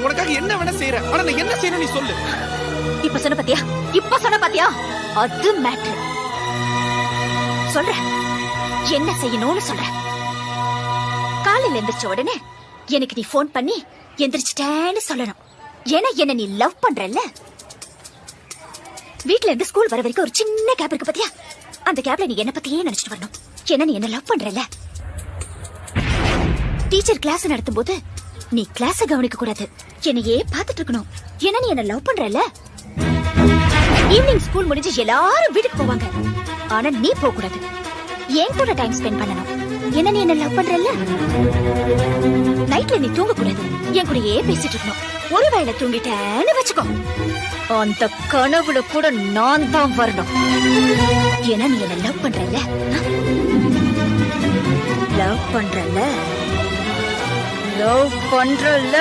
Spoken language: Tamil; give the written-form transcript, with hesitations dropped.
உனக்காக என்ன வேணா செய்யறேன். ஆனா நான் என்ன செய்யணும் நீ சொல்லு. இப்ப சொன்ன பாத்தியா அது மேட்ரு. சொல்ற என்ன செய்யணும்னு சொல்ற. காலையில எந்திரிச்ச உடனே எனக்கு நீ போன் பண்ணி எந்திரிச்சிட்டேன்னு சொல்லணும். ஏன்னா என்ன நீ லவ் பண்றல்ல. வீட்ல இருந்து ஸ்கூல் வர வரைக்கும் ஒரு சின்ன கேப் இருக்கு பாத்தியா, அந்த கேப்ல நீ என்ன பத்தியே நினைச்சிட்டு வரணும். ஏன்னா நீ என்ன லவ் பண்றல்ல. டீச்சர் கிளாஸ் நடத்தும் போது நீ கிளாஸ கவனிக்க கூடாது, என்னையே பாத்துட்டு இருக்கணும். ஏன்னா நீ என்ன லவ் பண்றல்ல. ஈவினிங் ஸ்கூல் முடிஞ்சு எல்லாரும் வீட்டுக்கு போவாங்க, ஆனா நீ போக கூடாது. என் கூட டைம் ஸ்பெண்ட் பண்ணணும். ஏன்னா நீ என்ன லவ் பண்றல்ல. நைட்ல நீ தூங்க கூடாது, என் கூடயே பேசிட்டு இருக்கணும். ஒருவேளை தூங்கிட்டேன்னு வச்சுக்கோ, அந்த கனவுல கூட நான் தான் வரணும். ஏன்னா நீ என்ன லவ் பண்றல்ல. லவ் பண்றல்ல.